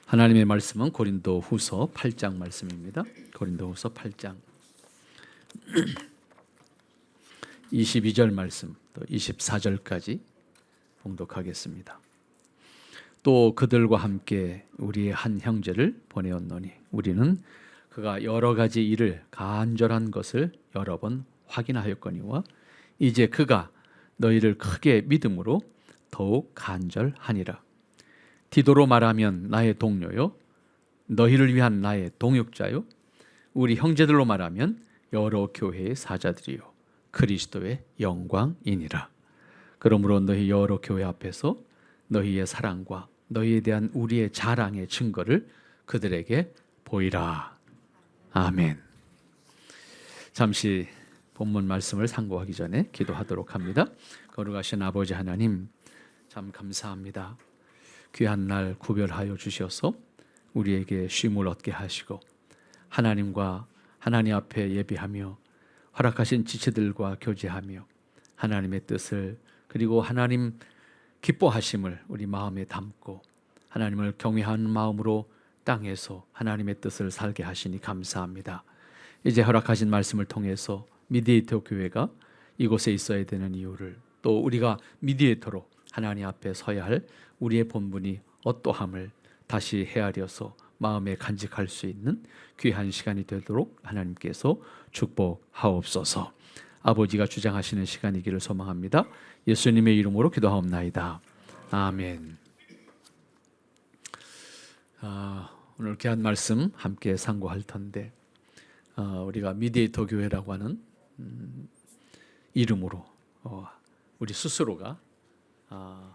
하나님의 말씀은 고린도후서 8장 말씀입니다. 고린도후서 8장 22절 말씀 또 24절까지 봉독하겠습니다. 또 그들과 함께 우리의 한 형제를 보내었노니 우리는 그가 여러 가지 일을 간절한 것을 여러 번 확인하였거니와 이제 그가 너희를 크게 믿음으로 더욱 간절하니라. 디도로 말하면 나의 동료요 너희를 위한 나의 동역자요 우리 형제들로 말하면 여러 교회의 사자들이요 그리스도의 영광이니라. 그러므로 너희 여러 교회 앞에서 너희의 사랑과 너희에 대한 우리의 자랑의 증거를 그들에게 보이라. 아멘. 잠시 본문 말씀을 상고하기 전에 기도하도록 합니다. 거룩하신 아버지 하나님, 참 감사합니다. 귀한 날 구별하여 주셔서 우리에게 쉼을 얻게 하시고 하나님과 하나님 앞에 예비하며 허락하신 지체들과 교제하며 하나님의 뜻을 그리고 하나님 기뻐하심을 우리 마음에 담고 하나님을 경외하는 마음으로 땅에서 하나님의 뜻을 살게 하시니 감사합니다. 이제 허락하신 말씀을 통해서 미디에이터 교회가 이곳에 있어야 되는 이유를 또 우리가 미디에이터로 하나님 앞에 서야 할 우리의 본분이 어떠함을 다시 헤아려서 마음에 간직할 수 있는 귀한 시간이 되도록 하나님께서 축복하옵소서. 아버지가 주장하시는 시간이기를 소망합니다. 예수님의 이름으로 기도하옵나이다. 아멘. 오늘 귀한 말씀 함께 상고할 텐데 우리가 미디에이터 교회라고 하는 이름으로 우리 스스로가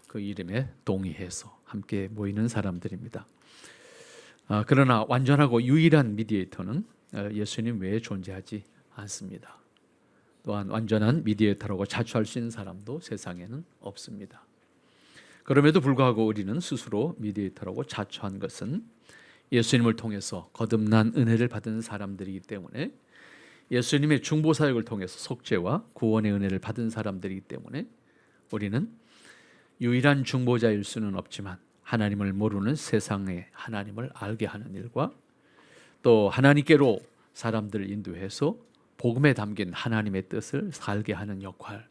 그 이름에 동의해서 함께 모이는 사람들입니다. 그러나 완전하고 유일한 미디에이터는 예수님 외에 존재하지 않습니다. 또한 완전한 미디에이터라고 자처할 수 있는 사람도 세상에는 없습니다. 그럼에도 불구하고 우리는 스스로 미디에이터라고 자처한 것은 예수님을 통해서 거듭난 은혜를 받은 사람들이기 때문에 예수님의 중보사역을 통해서 속죄와 구원의 은혜를 받은 사람들이기 때문에 우리는 유일한 중보자일 수는 없지만 하나님을 모르는 세상에 하나님을 알게 하는 일과 또 하나님께로 사람들을 인도해서 복음에 담긴 하나님의 뜻을 살게 하는 역할,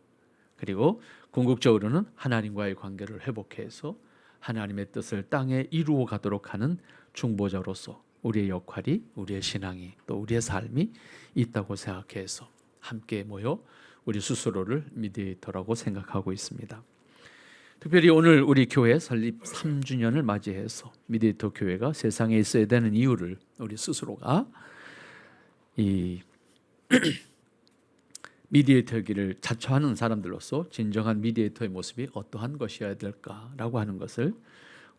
그리고 궁극적으로는 하나님과의 관계를 회복해서 하나님의 뜻을 땅에 이루어 가도록 하는 중보자로서 우리의 역할이, 우리의 신앙이, 또 우리의 삶이 있다고 생각해서 함께 모여 우리 스스로를 미디에이터라고 생각하고 있습니다. 특별히 오늘 우리 교회 설립 3주년을 맞이해서 미디에이터 교회가 세상에 있어야 되는 이유를 우리 스스로가 이 미디에이터기를 자처하는 사람들로서 진정한 미디에이터의 모습이 어떠한 것이어야 될까라고 하는 것을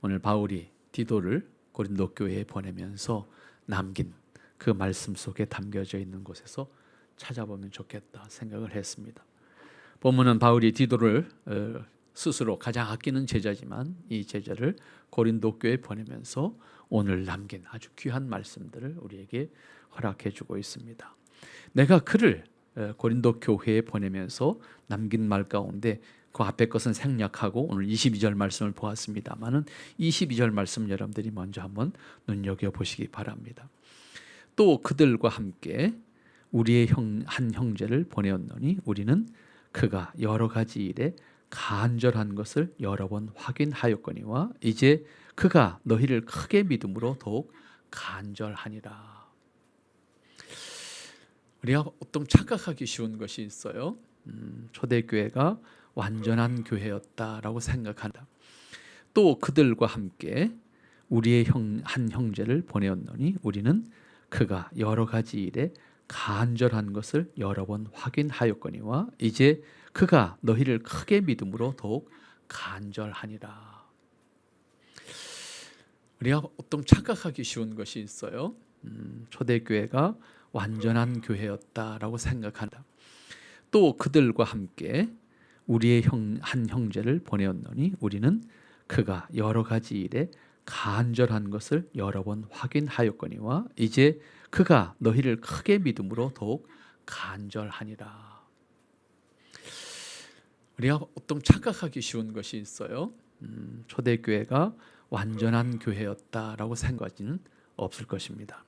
오늘 바울이 디도를 고린도 교회에 보내면서 남긴 그 말씀 속에 담겨져 있는 곳에서 찾아보면 좋겠다 생각을 했습니다. 본문은 바울이 디도를 스스로 가장 아끼는 제자지만 이 제자를 고린도 교회에 보내면서 오늘 남긴 아주 귀한 말씀들을 우리에게 허락해 주고 있습니다. 내가 그를 고린도 교회에 보내면서 남긴 말 가운데 그 앞에 것은 생략하고 오늘 22절 말씀을 보았습니다만은 22절 말씀 여러분들이 먼저 한번 눈여겨보시기 바랍니다. 또 그들과 함께 우리의 한 형제를 보내었노니 우리는 그가 여러 가지 일에 간절한 것을 여러 번 확인하였거니와 이제 그가 너희를 크게 믿음으로 더욱 간절하니라. 우리가 보통 착각하기 쉬운 것이 있어요. 초대교회가 완전한 교회였다라고 생각한다. 또 그들과 함께 우리의 한 형제를 보내었노니 우리는 그가 여러 가지 일에 간절한 것을 여러 번 확인하였거니와 이제 그가 너희를 크게 믿음으로 더욱 간절하니라. 우리가 보통 착각하기 쉬운 것이 있어요. 초대교회가 완전한 교회였다라고 생각한다. 또 그들과 함께 우리의 한 형제를 보내었노니 우리는 그가 여러 가지 일에 간절한 것을 여러 번 확인하였거니와 이제 그가 너희를 크게 믿음으로 더욱 간절하니라. 우리가 보통 착각하기 쉬운 것이 있어요. 초대교회가 완전한 교회였다라고 생각하지는 없을 것입니다.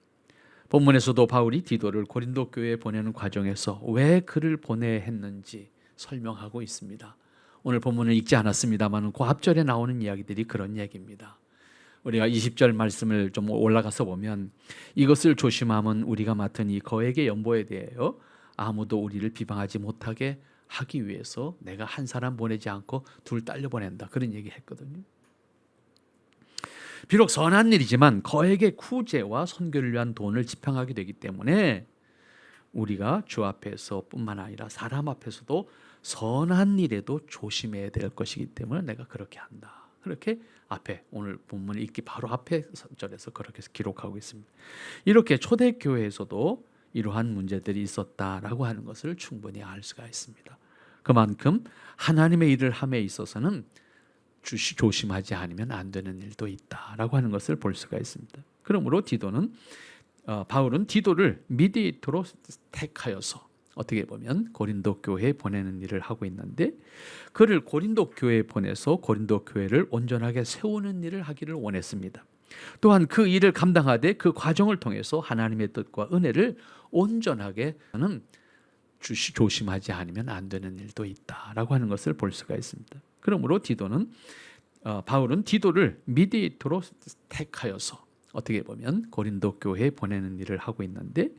본문에서도 바울이 디도를 고린도 교회에 보내는 과정에서 왜 그를 보내야 했는지 설명하고 있습니다. 오늘 본문을 읽지 않았습니다만 그 앞절에 나오는 이야기들이 그런 얘기입니다. 우리가 20절 말씀을 좀 올라가서 보면 이것을 조심하면 우리가 맡은 이 거액의 연보에 대하여 아무도 우리를 비방하지 못하게 하기 위해서 내가 한 사람 보내지 않고 둘 딸려 보낸다, 그런 얘기 했거든요. 비록 선한 일이지만 거액의 구제와 선교를 위한 돈을 지평하게 되기 때문에 우리가 주 앞에서 뿐만 아니라 사람 앞에서도 선한 일에도 조심해야 될 것이기 때문에 내가 그렇게 한다, 그렇게 앞에 오늘 본문 읽기 바로 앞에 절에서 그렇게 기록하고 있습니다. 이렇게 초대교회에서도 이러한 문제들이 있었다라고 하는 것을 충분히 알 수가 있습니다. 그만큼 하나님의 일을 함에 있어서는 조심하지 않으면 안 되는 일도 있다라고 하는 것을 볼 수가 있습니다. 그러므로 바울은 디도를 미디에이터로 택하여서 어떻게 보면 고린도 교회에 보내는 일을 하고 있는데, 그를 고린도 교회에 보내서 고린도 교회를 온전하게 세우는 일을 하기를 원했습니다. 또한 그 일을 감당하되 그 과정을 통해서 하나님의 뜻과 은혜를 온전하게 하는 조심하지 않으면 안 되는 일도 있다라고 하는 것을 볼 수가 있습니다. 그러므로 바울은 디도를 미디에이터로 택하여서 어떻게 보면 고린도 교회에 보내는 일을 하고 있는데,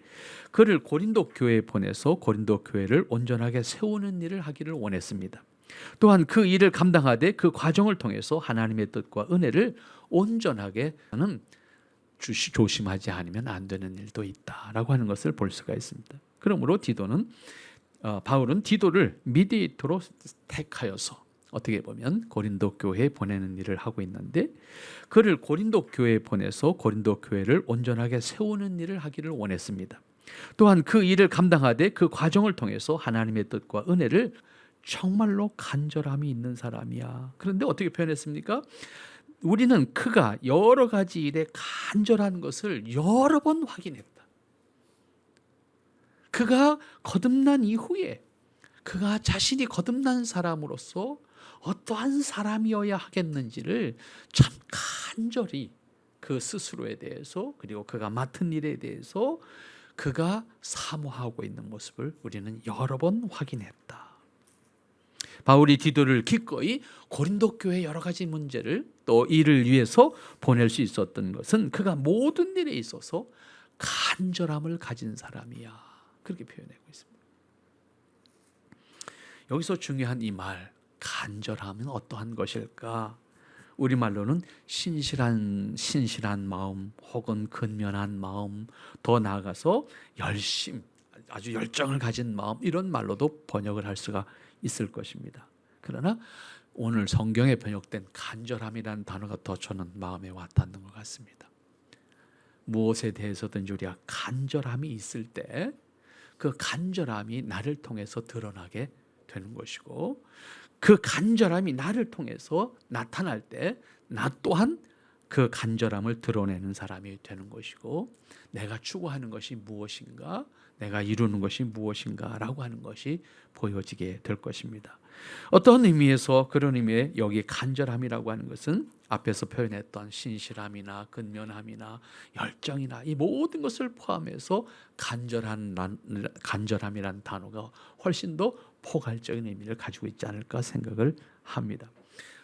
그를 고린도 교회에 보내서 고린도 교회를 온전하게 세우는 일을 하기를 원했습니다. 또한 그 일을 감당하되 그 과정을 통해서 하나님의 뜻과 은혜를 온전하게 하는 조심하지 않으면 안 되는 일도 있다라고 하는 것을 볼 수가 있습니다. 그러므로 바울은 디도를 미디에이터로 택하여서 어떻게 보면 고린도 교회에 보내는 일을 하고 있는데, 그를 고린도 교회에 보내서 고린도 교회를 온전하게 세우는 일을 하기를 원했습니다. 또한 그 일을 감당하되 그 과정을 통해서 하나님의 뜻과 은혜를, 정말로 간절함이 있는 사람이야. 그런데 어떻게 표현했습니까? 우리는 그가 여러 가지 일에 간절한 것을 여러 번 확인했다. 그가 거듭난 이후에 그가 자신이 거듭난 사람으로서 어떠한 사람이어야 하겠는지를 참 간절히 그 스스로에 대해서, 그리고 그가 맡은 일에 대해서 그가 사모하고 있는 모습을 우리는 여러 번 확인했다. 바울이 디도를 기꺼이 고린도 교회의 여러 가지 문제를 또 일을 위해서 보낼 수 있었던 것은 그가 모든 일에 있어서 간절함을 가진 사람이야, 그렇게 표현하고 있습니다. 여기서 중요한 이 말, 간절함은 어떠한 것일까? 우리말로는 신실한 마음, 혹은 근면한 마음, 더 나아가서 열심, 아주 열정을 가진 마음, 이런 말로도 번역을 할 수가 있을 것입니다. 그러나 오늘 성경에 번역된 간절함이라는 단어가 더 저는 마음에 와닿는 것 같습니다. 무엇에 대해서든지 우리가 간절함이 있을 때 그 간절함이 나를 통해서 드러나게 되는 것이고, 그 간절함이 나를 통해서 나타날 때 나 또한 그 간절함을 드러내는 사람이 되는 것이고, 내가 추구하는 것이 무엇인가, 내가 이루는 것이 무엇인가 라고 하는 것이 보여지게 될 것입니다. 어떤 의미에서, 그런 의미의 여기 간절함이라고 하는 것은 앞에서 표현했던 신실함이나 근면함이나 열정이나 이 모든 것을 포함해서 간절함이라는 단어가 훨씬 더 포괄적인 의미를 가지고 있지 않을까 생각을 합니다.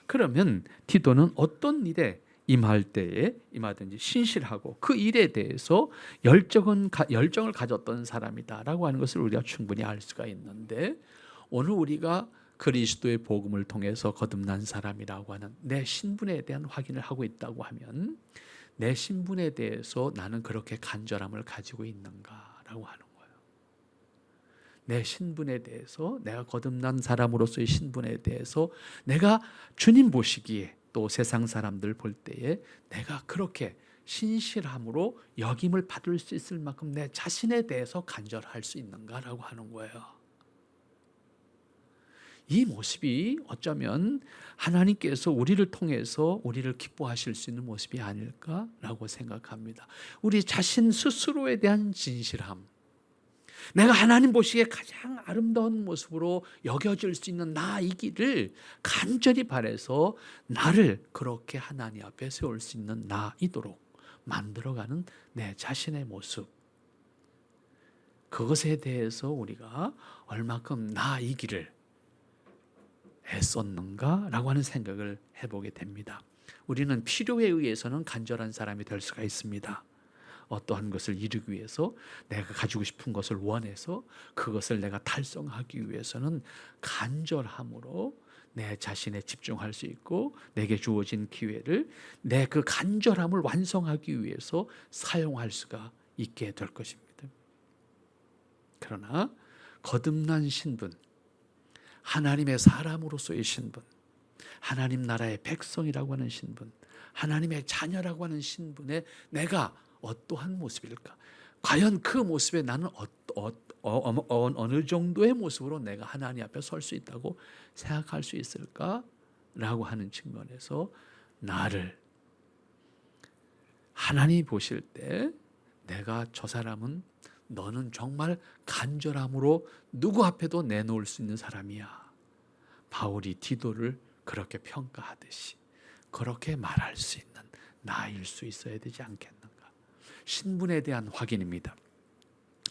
그러면 디도는 어떤 일에 임하든지 신실하고 그 일에 대해서 열정을 가졌던 사람이다라고 하는 것을 우리가 충분히 알 수가 있는데, 오늘 우리가 그리스도의 복음을 통해서 거듭난 사람이라고 하는 내 신분에 대한 확인을 하고 있다고 하면, 내 신분에 대해서 나는 그렇게 간절함을 가지고 있는가라고 하는 거예요. 내 신분에 대해서, 내가 거듭난 사람으로서의 신분에 대해서 내가 주님 보시기에, 또 세상 사람들 볼 때에 내가 그렇게 신실함으로 여김을 받을 수 있을 만큼 내 자신에 대해서 간절할 수 있는가라고 하는 거예요. 이 모습이 어쩌면 하나님께서 우리를 통해서 우리를 기뻐하실 수 있는 모습이 아닐까라고 생각합니다. 우리 자신 스스로에 대한 진실함, 내가 하나님 보시기에 가장 아름다운 모습으로 여겨질 수 있는 나이기를 간절히 바라서 나를 그렇게 하나님 앞에 세울 수 있는 나이도록 만들어가는 내 자신의 모습, 그것에 대해서 우리가 얼마큼 나이기를 애썼는가라고 하는 생각을 해보게 됩니다. 우리는 필요에 의해서는 간절한 사람이 될 수가 있습니다. 어떠한 것을 이루기 위해서 내가 가지고 싶은 것을 원해서 그것을 내가 달성하기 위해서는 간절함으로 내 자신에 집중할 수 있고 내게 주어진 기회를 내 그 간절함을 완성하기 위해서 사용할 수가 있게 될 것입니다. 그러나 거듭난 신분, 하나님의 사람으로서의 신분, 하나님 나라의 백성이라고 하는 신분, 하나님의 자녀라고 하는 신분에 내가 어떠한 모습일까? 과연 그 모습에 나는 어느 정도의 모습으로 내가 하나님 앞에 설 수 있다고 생각할 수 있을까라고 하는 측면에서 나를 하나님이 보실 때 내가 저 사람은 너는 정말 간절함으로 누구 앞에도 내놓을 수 있는 사람이야. 바울이 디도를 그렇게 평가하듯이 그렇게 말할 수 있는 나일 수 있어야 되지 않겠는가. 신분에 대한 확인입니다.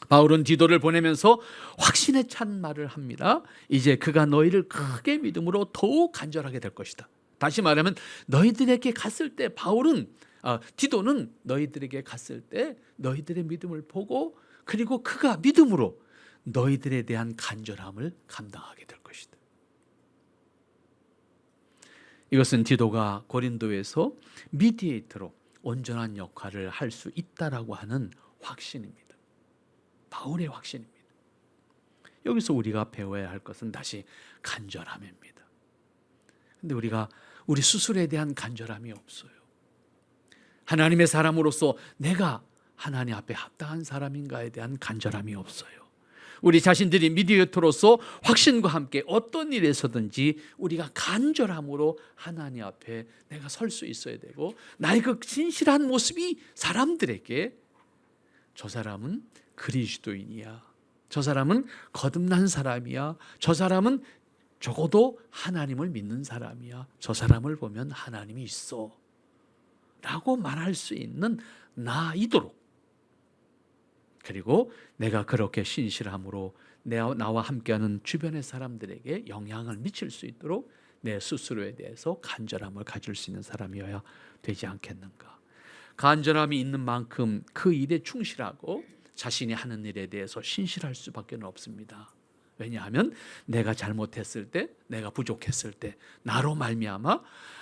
바울은 디도를 보내면서 확신에 찬 말을 합니다. 이제 그가 너희를 크게 믿음으로 더욱 간절하게 될 것이다. 다시 말하면 너희들에게 갔을 때 디도는 너희들에게 갔을 때 너희들의 믿음을 보고 그리고 그가 믿음으로 너희들에 대한 간절함을 감당하게 될 것이다. 이것은 디도가 고린도에서 미디에이터로 온전한 역할을 할 수 있다라고 하는 확신입니다. 바울의 확신입니다. 여기서 우리가 배워야 할 것은 다시 간절함입니다. 근데 우리 스스로에 대한 간절함이 없어요. 하나님의 사람으로서 내가 하나님 앞에 합당한 사람인가에 대한 간절함이 없어요. 우리 자신들이 미디어터로서 확신과 함께 어떤 일에서든지 우리가 간절함으로 하나님 앞에 내가 설 수 있어야 되고 나의 그 진실한 모습이 사람들에게 저 사람은 그리스도인이야, 저 사람은 거듭난 사람이야, 저 사람은 적어도 하나님을 믿는 사람이야, 저 사람을 보면 하나님이 있어 라고 말할 수 있는 나이도록, 그리고 내가 그렇게 신실함으로 나와 함께하는 주변의 사람들에게 영향을 미칠 수 있도록 내 스스로에 대해서 간절함을 가질 수 있는 사람이어야 되지 않겠는가. 간절함이 있는 만큼 그 일에 충실하고 자신이 하는 일에 대해서 신실할 수밖에 없습니다. 왜냐하면 내가 잘못했을 때, 내가 부족했을 때 나로 말미암아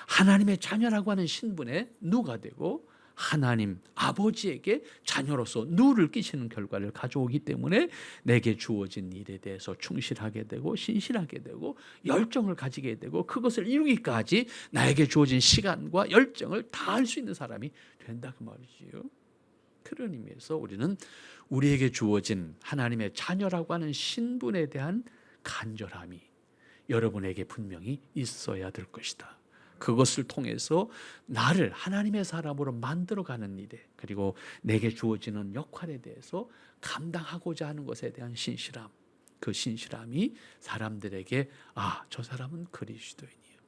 하나님의 자녀라고 하는 신분에 누가 되고 하나님 아버지에게 자녀로서 누를 끼치는 결과를 가져오기 때문에 내게 주어진 일에 대해서 충실하게 되고 신실하게 되고 열정을 가지게 되고 그것을 이루기까지 나에게 주어진 시간과 열정을 다할 수 있는 사람이 된다 그 말이지요. 그런 의미에서 우리는 우리에게 주어진 하나님의 자녀라고 하는 신분에 대한 간절함이 여러분에게 분명히 있어야 될 것이다. 그것을 통해서 나를 하나님의 사람으로 만들어가는 일에, 그리고 내게 주어지는 역할에 대해서 감당하고자 하는 것에 대한 신실함, 그 신실함이 사람들에게 저 사람은 그리스도인이에요,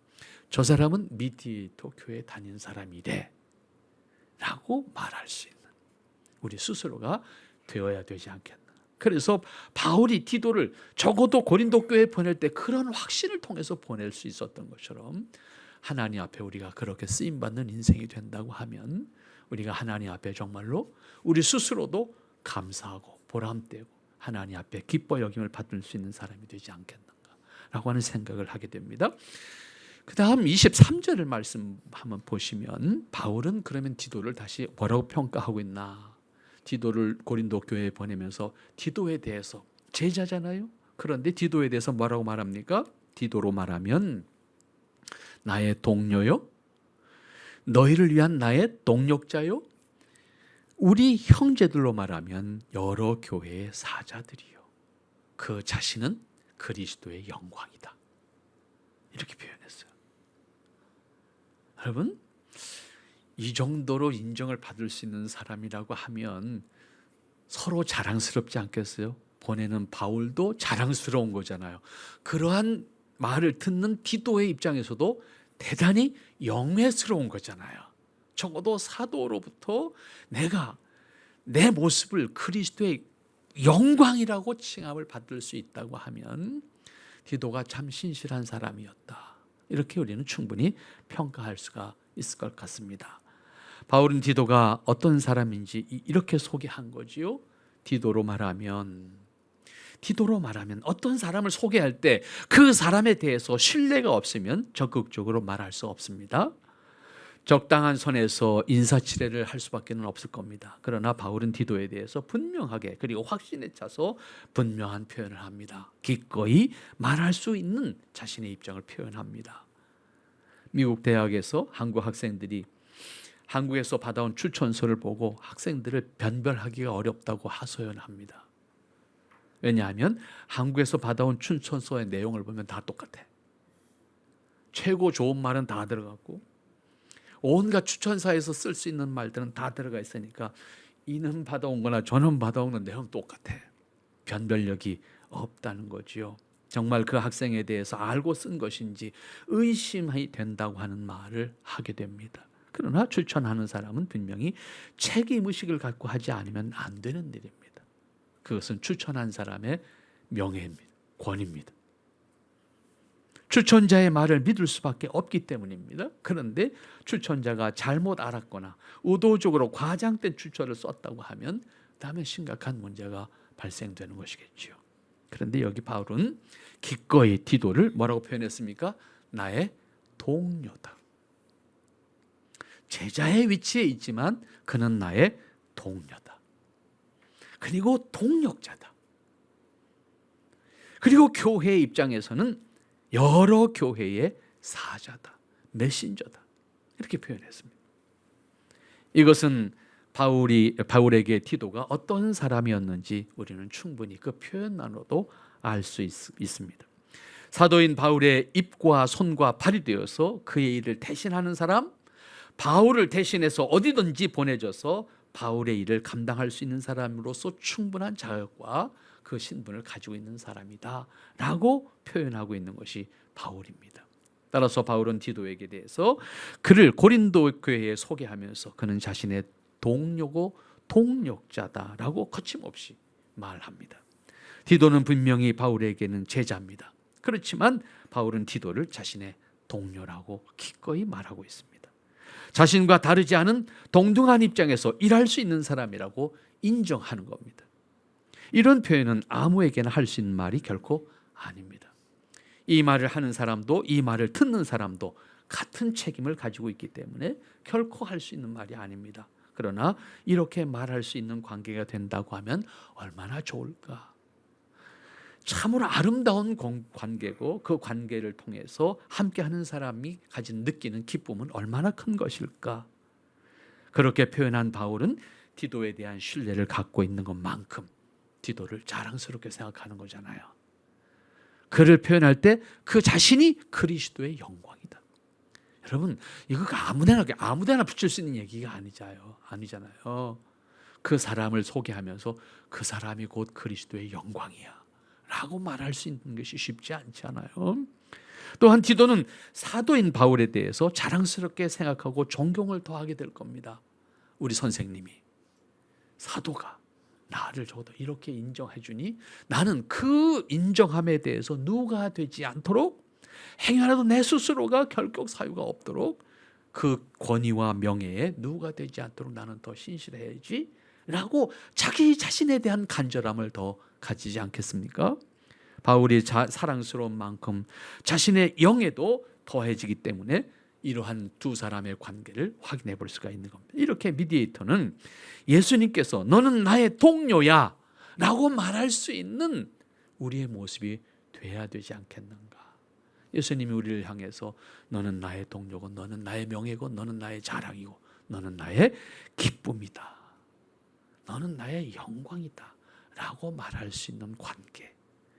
저 사람은 미디에이터 교회 다닌 사람이래 라고 말할 수 있는 우리 스스로가 되어야 되지 않겠나. 그래서 바울이 디도를 적어도 고린도 교회에 보낼 때 그런 확신을 통해서 보낼 수 있었던 것처럼 하나님 앞에 우리가 그렇게 쓰임받는 인생이 된다고 하면 우리가 하나님 앞에 정말로 우리 스스로도 감사하고 보람되고 하나님 앞에 기뻐 여김을 받을 수 있는 사람이 되지 않겠는가라고 하는 생각을 하게 됩니다. 그 다음 23절을 말씀 한번 보시면 바울은 그러면 디도를 다시 뭐라고 평가하고 있나. 디도를 고린도 교회에 보내면서 디도에 대해서 제자잖아요. 그런데 디도에 대해서 뭐라고 말합니까? 디도로 말하면 나의 동료요, 너희를 위한 나의 동력자요, 우리 형제들로 말하면 여러 교회의 사자들이요, 그 자신은 그리스도의 영광이다. 이렇게 표현했어요. 여러분, 이 정도로 인정을 받을 수 있는 사람이라고 하면 서로 자랑스럽지 않겠어요? 보내는 바울도 자랑스러운 거잖아요. 그러한 말을 듣는 디도의 입장에서도 대단히 영예스러운 거잖아요. 적어도 사도로부터 내가 내 모습을 그리스도의 영광이라고 칭함을 받을 수 있다고 하면 디도가 참 신실한 사람이었다. 이렇게 우리는 충분히 평가할 수가 있을 것 같습니다. 바울은 디도가 어떤 사람인지 이렇게 소개한 거지요. 디도로 말하면 어떤 사람을 소개할 때 그 사람에 대해서 신뢰가 없으면 적극적으로 말할 수 없습니다. 적당한 선에서 인사치레를 할 수밖에 없을 겁니다. 그러나 바울은 디도에 대해서 분명하게 그리고 확신에 차서 분명한 표현을 합니다. 기꺼이 말할 수 있는 자신의 입장을 표현합니다. 미국 대학에서 한국 학생들이 한국에서 받아온 추천서를 보고 학생들을 변별하기가 어렵다고 하소연합니다. 왜냐하면 한국에서 받아온 추천서의 내용을 보면 다 똑같아. 최고 좋은 말은 다 들어갔고 온갖 추천사에서 쓸 수 있는 말들은 다 들어가 있으니까 이는 받아온 거나 저는 받아온 건 내용 똑같아. 변별력이 없다는 거지요. 정말 그 학생에 대해서 알고 쓴 것인지 의심이 된다고 하는 말을 하게 됩니다. 그러나 추천하는 사람은 분명히 책임의식을 갖고 하지 않으면 안 되는 일입니다. 그것은 추천한 사람의 명예입니다. 권위입니다. 추천자의 말을 믿을 수밖에 없기 때문입니다. 그런데 추천자가 잘못 알았거나 의도적으로 과장된 추천을 썼다고 하면 다음에 심각한 문제가 발생되는 것이겠지요. 그런데 여기 바울은 기꺼이 디도를 뭐라고 표현했습니까? 나의 동료다. 제자의 위치에 있지만 그는 나의 동료다. 그리고 동력자다. 그리고 교회의 입장에서는 여러 교회의 사자다, 메신저다. 이렇게 표현했습니다. 이것은 바울에게 디도가 어떤 사람이었는지 우리는 충분히 그 표현만으로도 알 수 있습니다. 사도인 바울의 입과 손과 발이 되어서 그의 일을 대신하는 사람, 바울을 대신해서 어디든지 보내줘서 바울의 일을 감당할 수 있는 사람으로서 충분한 자격과 그 신분을 가지고 있는 사람이다 라고 표현하고 있는 것이 바울입니다. 따라서 바울은 디도에게 대해서 그를 고린도 교회에 소개하면서 그는 자신의 동료고 동력자다라고 거침없이 말합니다. 디도는 분명히 바울에게는 제자입니다. 그렇지만 바울은 디도를 자신의 동료라고 기꺼이 말하고 있습니다. 자신과 다르지 않은 동등한 입장에서 일할 수 있는 사람이라고 인정하는 겁니다. 이런 표현은 아무에게나 할 수 있는 말이 결코 아닙니다. 이 말을 하는 사람도 이 말을 듣는 사람도 같은 책임을 가지고 있기 때문에 결코 할 수 있는 말이 아닙니다. 그러나 이렇게 말할 수 있는 관계가 된다고 하면 얼마나 좋을까. 참으로 아름다운 관계고 그 관계를 통해서 함께하는 사람이 느끼는 기쁨은 얼마나 큰 것일까. 그렇게 표현한 바울은 디도에 대한 신뢰를 갖고 있는 것만큼 디도를 자랑스럽게 생각하는 거잖아요. 그를 표현할 때 그 자신이 그리스도의 영광이다. 여러분 이거 아무데나 붙일 수 있는 얘기가 아니잖아요. 그 사람을 소개하면서 그 사람이 곧 그리스도의 영광이야 라고 말할 수 있는 것이 쉽지 않잖아요. 또한 디도는 사도인 바울에 대해서 자랑스럽게 생각하고 존경을 더하게 될 겁니다. 우리 선생님이 사도가 나를 적어도 이렇게 인정해 주니 나는 그 인정함에 대해서 누가 되지 않도록 행여라도 내 스스로가 결격 사유가 없도록 그 권위와 명예에 누가 되지 않도록 나는 더 신실해야지 라고 자기 자신에 대한 간절함을 더 가지지 않겠습니까? 바울이 사랑스러운 만큼 자신의 영에도 더해지기 때문에 이러한 두 사람의 관계를 확인해 볼 수가 있는 겁니다. 이렇게 미디에이터는 예수님께서 너는 나의 동료야 라고 말할 수 있는 우리의 모습이 돼야 되지 않겠는가. 예수님이 우리를 향해서 너는 나의 동료고 너는 나의 명예고 너는 나의 자랑이고 너는 나의 기쁨이다. 너는 나의 영광이다 라고 말할 수 있는 관계.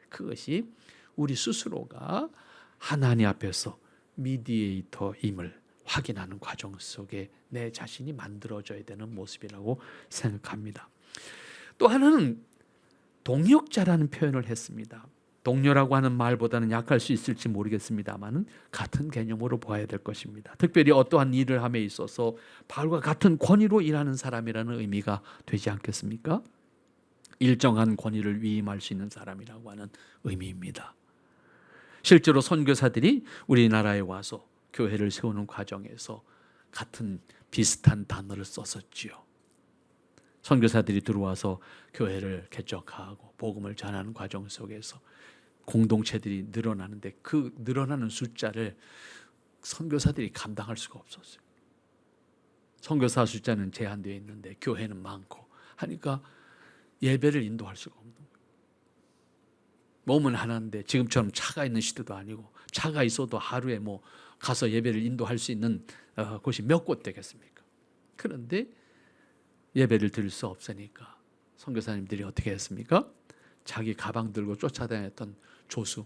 그것이 우리 스스로가 하나님 앞에서 미디에이터임을 확인하는 과정 속에 내 자신이 만들어져야 되는 모습이라고 생각합니다. 또 하나는 동역자라는 표현을 했습니다. 동료라고 하는 말보다는 약할 수 있을지 모르겠습니다만은 같은 개념으로 보아야 될 것입니다. 특별히 어떠한 일을 함에 있어서 바울과 같은 권위로 일하는 사람이라는 의미가 되지 않겠습니까? 일정한 권위를 위임할 수 있는 사람이라고 하는 의미입니다. 실제로 선교사들이 우리나라에 와서 교회를 세우는 과정에서 같은 비슷한 단어를 썼었지요. 선교사들이 들어와서 교회를 개척하고 복음을 전하는 과정 속에서 공동체들이 늘어나는데 그 늘어나는 숫자를 선교사들이 감당할 수가 없었어요. 선교사 숫자는 제한되어 있는데 교회는 많고 하니까 예배를 인도할 수가 없는 거예요. 몸은 하나인데 지금처럼 차가 있는 시대도 아니고 차가 있어도 하루에 뭐 가서 예배를 인도할 수 있는 곳이 몇 곳 되겠습니까? 그런데 예배를 드릴 수 없으니까 선교사님들이 어떻게 했습니까? 자기 가방 들고 쫓아다녔던 조수,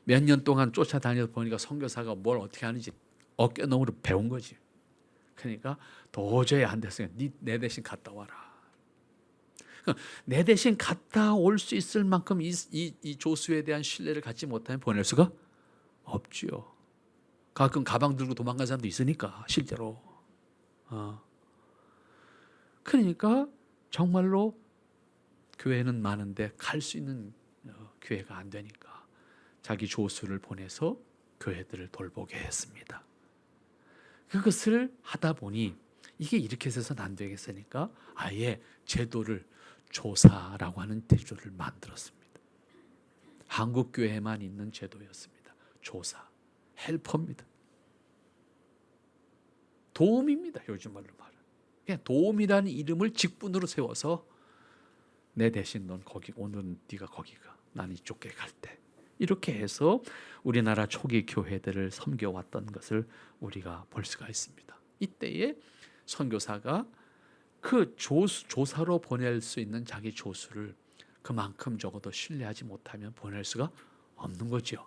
몇 년 동안 쫓아다니다 보니까 선교사가 뭘 어떻게 하는지 어깨너머로 배운 거지. 그러니까 도저히 안 됐으니까 내 대신 갔다 와라. 내 대신 갔다 올 수 있을 만큼 이 조수에 대한 신뢰를 갖지 못하면 보낼 수가 없지요. 가끔 가방 들고 도망간 사람도 있으니까 실제로. 그러니까 정말로 교회는 많은데 갈 수 있는 교회가 안 되니까 자기 조수를 보내서 교회들을 돌보게 했습니다. 그것을 하다 보니 이게 이렇게 해서는 안 되겠으니까 아예 제도를 조사라고 하는 제도를 만들었습니다. 한국 교회에만 있는 제도였습니다. 조사, 헬퍼입니다. 도움입니다. 요즘 말로 말은. 그냥 도움이라는 이름을 직분으로 세워서 내 대신 넌 거기, 오늘은 네가 거기 가, 난 이쪽에 갈 때. 이렇게 해서 우리나라 초기 교회들을 섬겨왔던 것을 우리가 볼 수가 있습니다. 이때에 선교사가 그 조사로 보낼 수 있는 자기 조수를 그만큼 적어도 신뢰하지 못하면 보낼 수가 없는 거죠.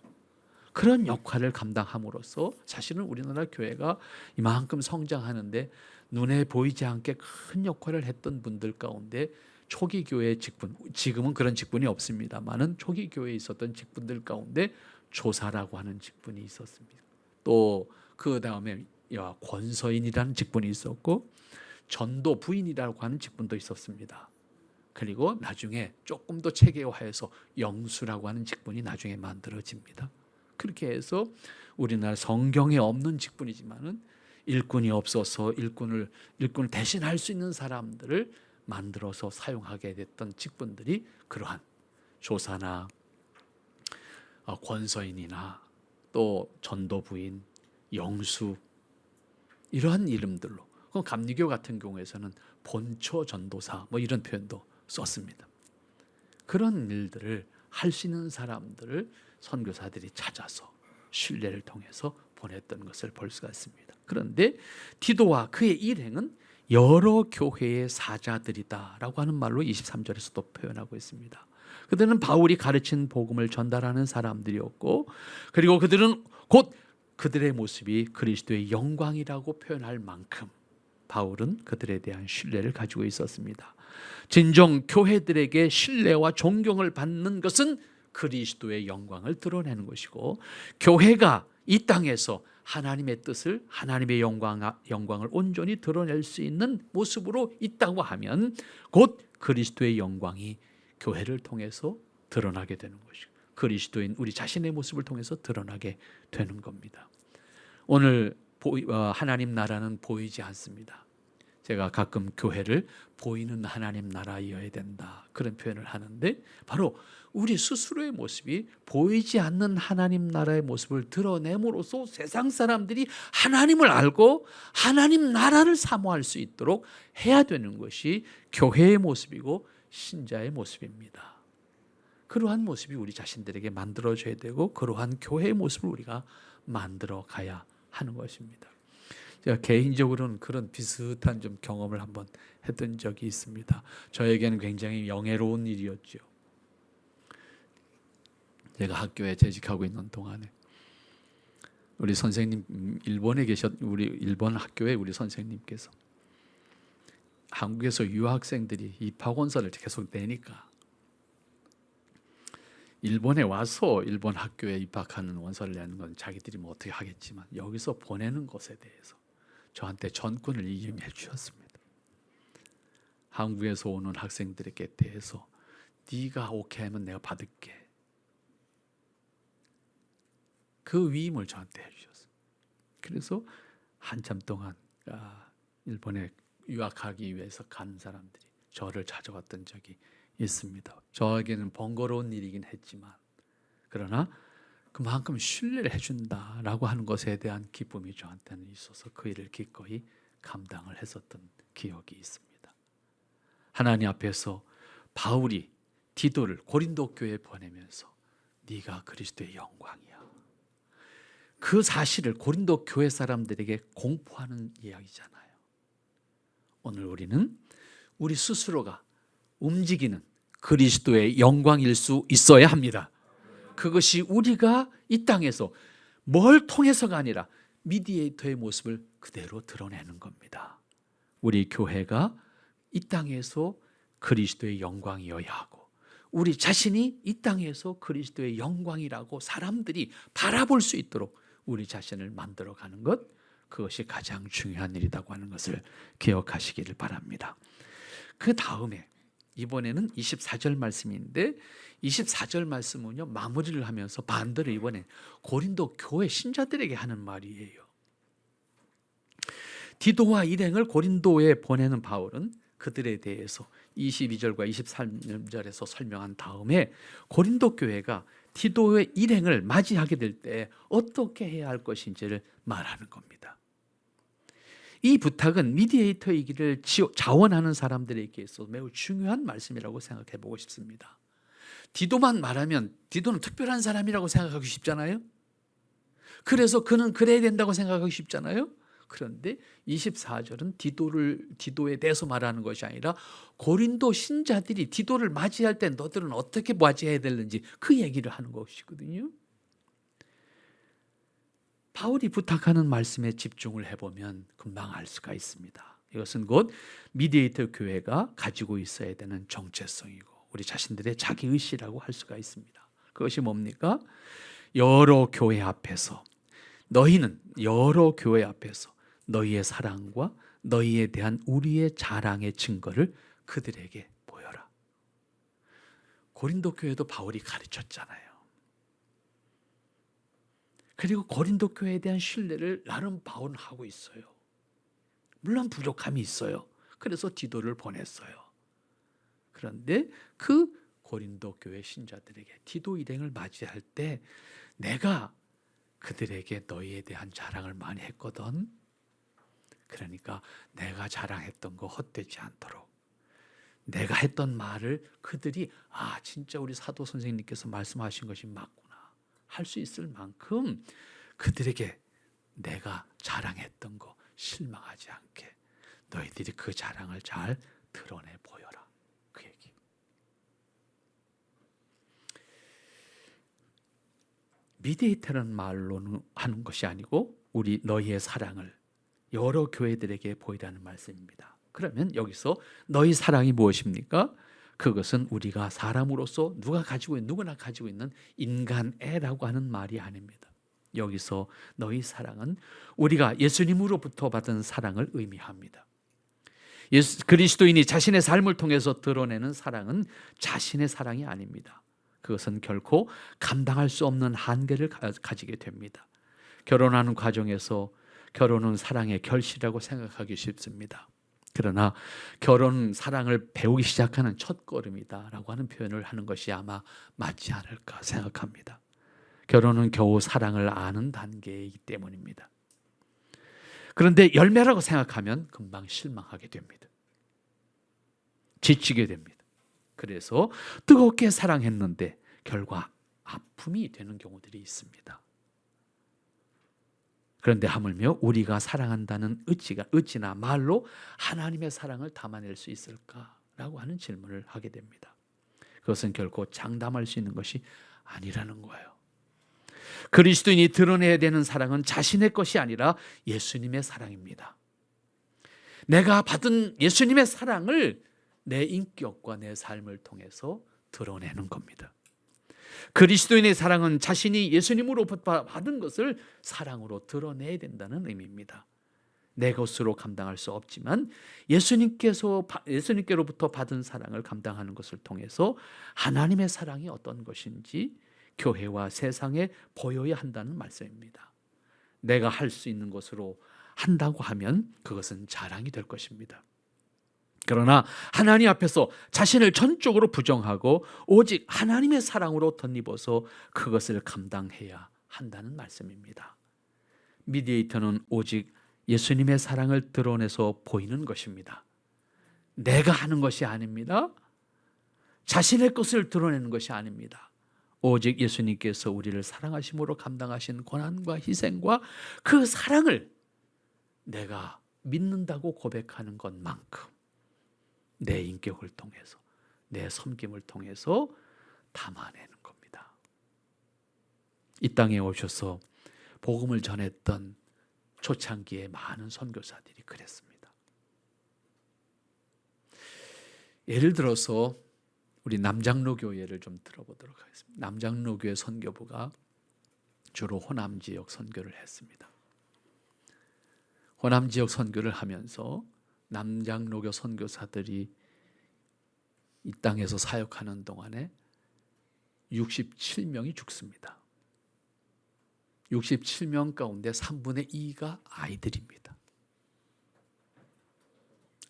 그런 역할을 감당함으로써 사실은 우리나라 교회가 이만큼 성장하는데 눈에 보이지 않게 큰 역할을 했던 분들 가운데 초기 교회의 직분, 지금은 그런 직분이 없습니다만은 초기 교회에 있었던 직분들 가운데 조사라고 하는 직분이 있었습니다. 또 그 다음에 권서인이라는 직분이 있었고 전도 부인이라고 하는 직분도 있었습니다. 그리고 나중에 조금 더 체계화해서 영수라고 하는 직분이 나중에 만들어집니다. 그렇게 해서 우리나라 성경에 없는 직분이지만은 일꾼이 없어서 일꾼을 대신할 수 있는 사람들을 만들어서 사용하게 됐던 직분들이 그러한 조사나 권서인이나 또 전도부인, 영수 이러한 이름들로. 감리교 같은 경우에서는 본초 전도사 뭐 이런 표현도 썼습니다. 그런 일들을 할 수 있는 사람들을 선교사들이 찾아서 신뢰를 통해서 보냈던 것을 볼 수가 있습니다. 그런데 디도와 그의 일행은 여러 교회의 사자들이다라고 하는 말로 23절에서도 표현하고 있습니다. 그들은 바울이 가르친 복음을 전달하는 사람들이었고 그리고 그들은 곧 그들의 모습이 그리스도의 영광이라고 표현할 만큼 바울은 그들에 대한 신뢰를 가지고 있었습니다. 진정 교회들에게 신뢰와 존경을 받는 것은 그리스도의 영광을 드러내는 것이고 교회가 이 땅에서 하나님의 뜻을 하나님의 영광을 온전히 드러낼 수 있는 모습으로 있다고 하면 곧 그리스도의 영광이 교회를 통해서 드러나게 되는 것이고 그리스도인 우리 자신의 모습을 통해서 드러나게 되는 겁니다. 오늘 하나님 나라는 보이지 않습니다. 제가 가끔 교회를 보이는 하나님 나라여야 된다 그런 표현을 하는데 바로 우리 스스로의 모습이 보이지 않는 하나님 나라의 모습을 드러냄으로써 세상 사람들이 하나님을 알고 하나님 나라를 사모할 수 있도록 해야 되는 것이 교회의 모습이고 신자의 모습입니다. 그러한 모습이 우리 자신들에게 만들어져야 되고 그러한 교회의 모습을 우리가 만들어 가야 하는 것입니다. 제가 개인적으로는 그런 비슷한 좀 경험을 한번 했던 적이 있습니다. 저에게는 굉장히 영예로운 일이었죠. 제가 학교에 재직하고 있는 동안에 우리 선생님 일본에 계셨 우리 일본 학교에 우리 선생님께서 한국에서 유학생들이 입학원서를 계속 내니까 일본에 와서 일본 학교에 입학하는 원서를 내는 건 자기들이 뭐 어떻게 하겠지만 여기서 보내는 것에 대해서 저한테 전권을 이임해 주셨습니다. 한국에서 오는 학생들에게 대해서 네가 오케이 하면 내가 받을게. 그 위임을 저한테 해주셨어요. 그래서 한참 동안 일본에 유학하기 위해서 간 사람들이 저를 찾아왔던 적이 있습니다. 저에게는 번거로운 일이긴 했지만 그러나 그만큼 신뢰를 해준다라고 하는 것에 대한 기쁨이 저한테는 있어서 그 일을 기꺼이 감당을 했었던 기억이 있습니다. 하나님 앞에서 바울이 디도를 고린도 교회에 보내면서 네가 그리스도의 영광이야. 그 사실을 고린도 교회 사람들에게 공포하는 이야기잖아요. 오늘 우리는 우리 스스로가 움직이는 그리스도의 영광일 수 있어야 합니다. 그것이 우리가 이 땅에서 뭘 통해서가 아니라 미디에이터의 모습을 그대로 드러내는 겁니다. 우리 교회가 이 땅에서 그리스도의 영광이어야 하고 우리 자신이 이 땅에서 그리스도의 영광이라고 사람들이 바라볼 수 있도록 우리 자신을 만들어가는 것, 그것이 가장 중요한 일이라고 하는 것을 기억하시기를 바랍니다. 그 다음에 이번에는 24절 말씀인데 24절 말씀은요 마무리를 하면서 반대로 이번에 고린도 교회 신자들에게 하는 말이에요. 디도와 일행을 고린도에 보내는 바울은 그들에 대해서 22절과 23절에서 설명한 다음에 고린도 교회가 디도의 일행을 맞이하게 될 때 어떻게 해야 할 것인지를 말하는 겁니다. 이 부탁은 미디에이터이기를 자원하는 사람들에게 있어서 매우 중요한 말씀이라고 생각해 보고 싶습니다. 디도만 말하면 디도는 특별한 사람이라고 생각하기 쉽잖아요. 그래서 그는 그래야 된다고 생각하기 쉽잖아요. 그런데 24절은 디도에 대해서 말하는 것이 아니라 고린도 신자들이 디도를 맞이할 때 너들은 어떻게 맞이해야 되는지 그 얘기를 하는 것이거든요. 바울이 부탁하는 말씀에 집중을 해보면 금방 알 수가 있습니다. 이것은 곧 미디에이터 교회가 가지고 있어야 되는 정체성이고 우리 자신들의 자기의식이라고 할 수가 있습니다. 그것이 뭡니까? 너희는 여러 교회 앞에서 너희의 사랑과 너희에 대한 우리의 자랑의 증거를 그들에게 보여라. 고린도 교회도 바울이 가르쳤잖아요. 그리고 고린도 교회에 대한 신뢰를 나름 바울은 하고 있어요. 물론 부족함이 있어요. 그래서 디도를 보냈어요. 그런데 그 고린도 교회 신자들에게 디도 일행을 맞이할 때 내가 그들에게 너희에 대한 자랑을 많이 했거든. 그러니까 내가 자랑했던 거 헛되지 않도록 내가 했던 말을 그들이 진짜 우리 사도 선생님께서 말씀하신 것이 맞구나 할 수 있을 만큼 그들에게 내가 자랑했던 거 실망하지 않게 너희들이 그 자랑을 잘 드러내 보여라. 그 얘기. 미디에이터는 말로는 하는 것이 아니고 우리 너희의 사랑을 여러 교회들에게 보이라는 말씀입니다. 그러면 여기서 너희 사랑이 무엇입니까? 그것은 우리가 사람으로서 누구나 가지고 있는 인간애라고 하는 말이 아닙니다. 여기서 너희 사랑은 우리가 예수님으로부터 받은 사랑을 의미합니다. 그리스도인이 자신의 삶을 통해서 드러내는 사랑은 자신의 사랑이 아닙니다. 그것은 결코 감당할 수 없는 한계를 가지게 됩니다. 결혼하는 과정에서 결혼은 사랑의 결실이라고 생각하기 쉽습니다. 그러나 결혼은 사랑을 배우기 시작하는 첫걸음이다라고 하는 표현을 하는 것이 아마 맞지 않을까 생각합니다. 결혼은 겨우 사랑을 아는 단계이기 때문입니다. 그런데 열매라고 생각하면 금방 실망하게 됩니다. 지치게 됩니다. 그래서 뜨겁게 사랑했는데 결과 아픔이 되는 경우들이 있습니다. 그런데 하물며 우리가 사랑한다는 의지나 말로 하나님의 사랑을 담아낼 수 있을까라고 하는 질문을 하게 됩니다. 그것은 결코 장담할 수 있는 것이 아니라는 거예요. 그리스도인이 드러내야 되는 사랑은 자신의 것이 아니라 예수님의 사랑입니다. 내가 받은 예수님의 사랑을 내 인격과 내 삶을 통해서 드러내는 겁니다. 그리스도인의 사랑은 자신이 예수님으로부터 받은 것을 사랑으로 드러내야 된다는 의미입니다. 내 것으로 감당할 수 없지만 예수님께로부터 받은 사랑을 감당하는 것을 통해서 하나님의 사랑이 어떤 것인지 교회와 세상에 보여야 한다는 말씀입니다. 내가 할 수 있는 것으로 한다고 하면 그것은 자랑이 될 것입니다. 그러나 하나님 앞에서 자신을 전적으로 부정하고 오직 하나님의 사랑으로 덧입어서 그것을 감당해야 한다는 말씀입니다. 미디에이터는 오직 예수님의 사랑을 드러내서 보이는 것입니다. 내가 하는 것이 아닙니다. 자신의 것을 드러내는 것이 아닙니다. 오직 예수님께서 우리를 사랑하심으로 감당하신 고난과 희생과 그 사랑을 내가 믿는다고 고백하는 것만큼 내 인격을 통해서, 내 섬김을 통해서 담아내는 겁니다. 이 땅에 오셔서 복음을 전했던 초창기에 많은 선교사들이 그랬습니다. 예를 들어서 우리 남장로교회를 좀 들어보도록 하겠습니다. 남장로교회 선교부가 주로 호남 지역 선교를 했습니다. 호남 지역 선교를 하면서 남장로교 선교사들이 이 땅에서 사역하는 동안에 67명이 죽습니다. 67명 가운데 3분의 2가 아이들입니다.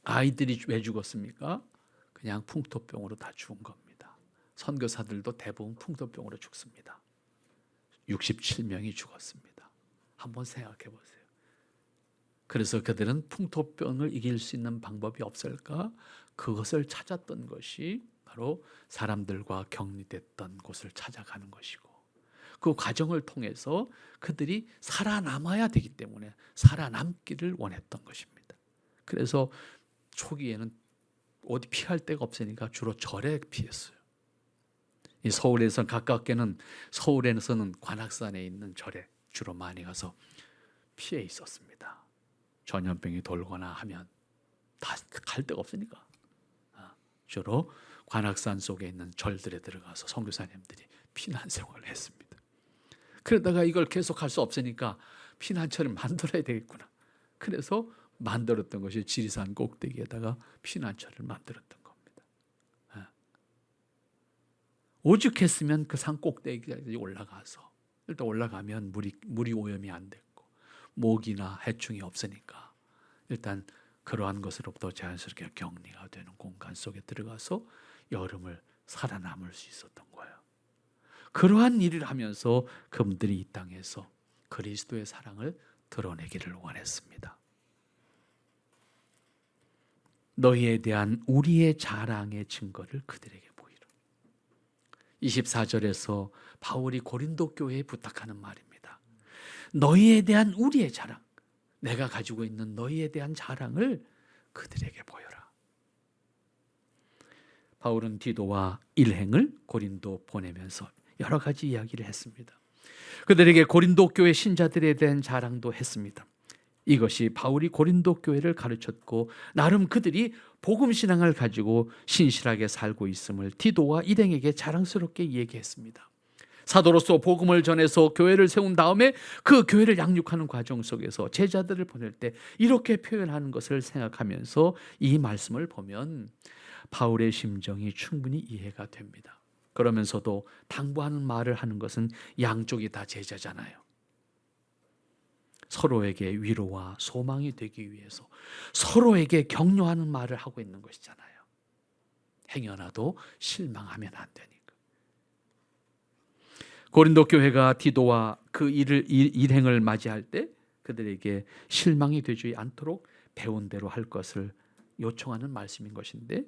아이들이 왜 죽었습니까? 그냥 풍토병으로 다 죽은 겁니다. 선교사들도 대부분 풍토병으로 죽습니다. 67명이 죽었습니다. 한번 생각해 보세요. 그래서 그들은 풍토병을 이길 수 있는 방법이 없을까? 그것을 찾았던 것이 바로 사람들과 격리됐던 곳을 찾아가는 것이고, 그 과정을 통해서 그들이 살아남아야 되기 때문에 살아남기를 원했던 것입니다. 그래서 초기에는 어디 피할 데가 없으니까 주로 절에 피했어요. 이 서울에서 가깝게는, 서울에서는 관악산에 있는 절에 주로 많이 가서 피해 있었습니다. 전염병이 돌거나 하면 다 갈 데가 없으니까 주로 관악산 속에 있는 절들에 들어가서 선교사님들이 피난 생활을 했습니다. 그러다가 이걸 계속 할 수 없으니까 피난처를 만들어야 되겠구나. 그래서 만들었던 것이 지리산 꼭대기에다가 피난처를 만들었던 겁니다. 오죽했으면 그 산 꼭대기까지 올라가서, 일단 올라가면 물이 오염이 안 됐고 모기나 해충이 없으니까 일단 그러한 것으로부터 자연스럽게 격리가 되는 공간 속에 들어가서 여름을 살아남을 수 있었던 거예요. 그러한 일을 하면서 그분들이 이 땅에서 그리스도의 사랑을 드러내기를 원했습니다. 너희에 대한 우리의 자랑의 증거를 그들에게 보이라. 24절에서 바울이 고린도 교회에 부탁하는 말입니다. 너희에 대한 우리의 자랑, 내가 가지고 있는 너희에 대한 자랑을 그들에게 보여라. 바울은 디도와 일행을 고린도 보내면서 여러 가지 이야기를 했습니다. 그들에게 고린도 교회 신자들에 대한 자랑도 했습니다. 이것이 바울이 고린도 교회를 가르쳤고 나름 그들이 복음 신앙을 가지고 신실하게 살고 있음을 디도와 일행에게 자랑스럽게 얘기했습니다. 사도로서 복음을 전해서 교회를 세운 다음에 그 교회를 양육하는 과정 속에서 제자들을 보낼 때 이렇게 표현하는 것을 생각하면서 이 말씀을 보면 바울의 심정이 충분히 이해가 됩니다. 그러면서도 당부하는 말을 하는 것은 양쪽이 다 제자잖아요. 서로에게 위로와 소망이 되기 위해서 서로에게 격려하는 말을 하고 있는 것이잖아요. 행여나도 실망하면 안 되니까. 고린도 교회가 디도와 그 일행을 맞이할 때 그들에게 실망이 되지 않도록 배운 대로 할 것을 요청하는 말씀인 것인데,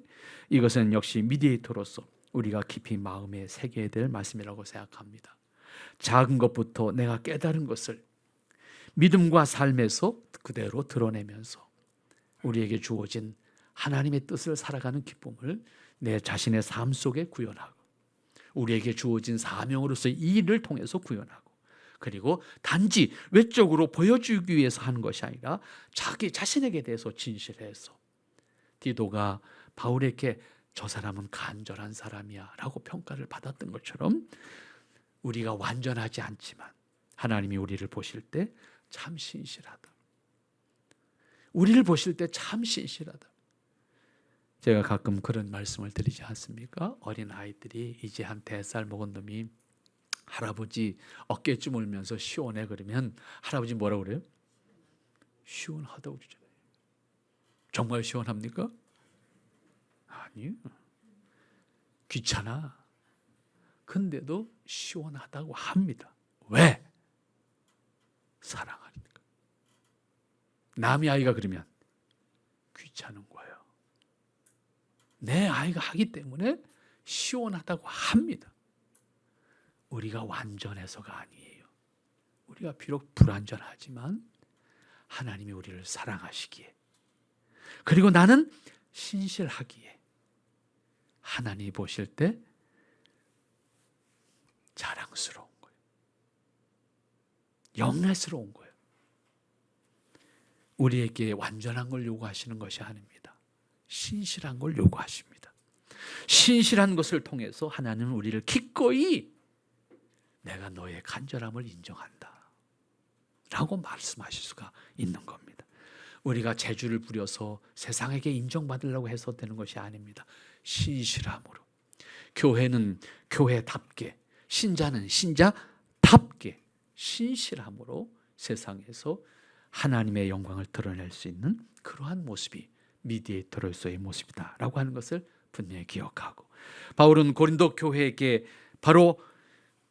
이것은 역시 미디에이터로서 우리가 깊이 마음에 새겨야 될 말씀이라고 생각합니다. 작은 것부터 내가 깨달은 것을 믿음과 삶에서 그대로 드러내면서 우리에게 주어진 하나님의 뜻을 살아가는 기쁨을 내 자신의 삶 속에 구현하고, 우리에게 주어진 사명으로서의 이 일을 통해서 구현하고, 그리고 단지 외적으로 보여주기 위해서 하는 것이 아니라 자기 자신에게 대해서 진실해서 디도가 바울에게 저 사람은 간절한 사람이야 라고 평가를 받았던 것처럼 우리가 완전하지 않지만 하나님이 우리를 보실 때 참 신실하다. 우리를 보실 때 참 신실하다. 제가 가끔 그런 말씀을 드리지 않습니까? 어린 아이들이 이제 한 4살 먹은 놈이 할아버지 어깨 주물면서 시원해 그러면 할아버지 뭐라고 그래요? 시원하다고 그러잖아요. 정말 시원합니까? 아니요. 귀찮아. 근데도 시원하다고 합니다. 왜? 사랑하니까. 남의 아이가 그러면 귀찮은 거예요. 내 아이가 하기 때문에 시원하다고 합니다. 우리가 완전해서가 아니에요. 우리가 비록 불완전하지만 하나님이 우리를 사랑하시기에, 그리고 나는 신실하기에 하나님이 보실 때 자랑스러운 거예요. 영예스러운 거예요. 우리에게 완전한 걸 요구하시는 것이 아닙니다. 신실한 걸 요구하십니다. 신실한 것을 통해서 하나님은 우리를 기꺼이 내가 너의 간절함을 인정한다 라고 말씀하실 수가 있는 겁니다. 우리가 재주를 부려서 세상에게 인정받으려고 해서 되는 것이 아닙니다. 신실함으로. 교회는 교회답게, 신자는 신자답게 신실함으로 세상에서 하나님의 영광을 드러낼 수 있는 그러한 모습이 미디에이터로서의 모습이다라고 하는 것을 분명히 기억하고, 바울은 고린도 교회에게 바로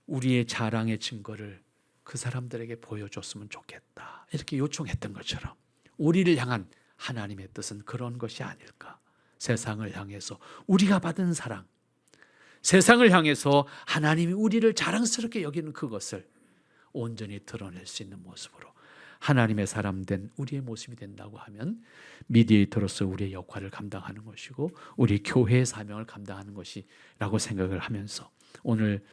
우리의 자랑의 증거를 그 사람들에게 보여줬으면 좋겠다 이렇게 요청했던 것처럼 우리를 향한 하나님의 뜻은 그런 것이 아닐까. 세상을 향해서 우리가 받은 사랑, 세상을 향해서 하나님이 우리를 자랑스럽게 여기는 그것을 온전히 드러낼 수 있는 모습으로 하나님의 사람 된 우리의 모습이 된다고 하면 미디에이터로서 우리의 역할을 감당하는 것이고 우리 교회의 사명을 감당하는 것이라고 생각을 하면서, 오늘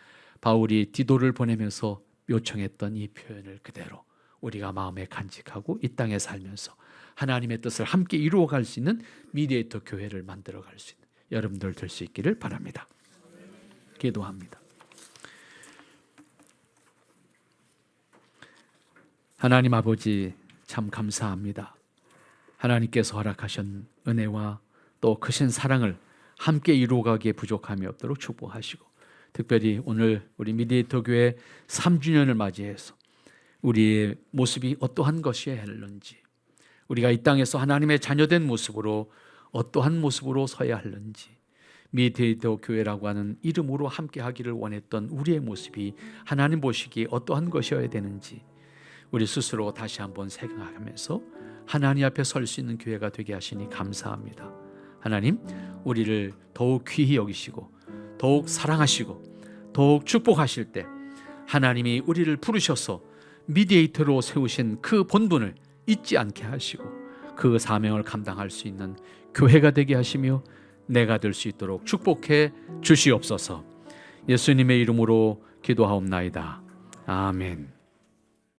바울이 디도를 보내면서 요청했던 이 표현을 그대로 우리가 마음에 간직하고 이 땅에 살면서 하나님의 뜻을 함께 이루어갈 수 있는 미디에이터 교회를 만들어갈 수 있는 여러분들 될 수 있기를 바랍니다. 기도합니다. 하나님 아버지, 참 감사합니다. 하나님께서 허락하신 은혜와 또 크신 사랑을 함께 이루어가기에 부족함이 없도록 축복하시고, 특별히 오늘 우리 미디에이터 교회 3주년을 맞이해서 우리의 모습이 어떠한 것이어야 할는지, 우리가 이 땅에서 하나님의 자녀된 모습으로 어떠한 모습으로 서야 할는지, 미디에이터 교회라고 하는 이름으로 함께 하기를 원했던 우리의 모습이 하나님 보시기에 어떠한 것이어야 되는지 우리 스스로 다시 한번 생각하면서 하나님 앞에 설 수 있는 교회가 되게 하시니 감사합니다. 하나님, 우리를 더욱 귀히 여기시고 더욱 사랑하시고 더욱 축복하실 때 하나님이 우리를 부르셔서 미디에이터로 세우신 그 본분을 잊지 않게 하시고 그 사명을 감당할 수 있는 교회가 되게 하시며 내가 될 수 있도록 축복해 주시옵소서. 예수님의 이름으로 기도하옵나이다. 아멘.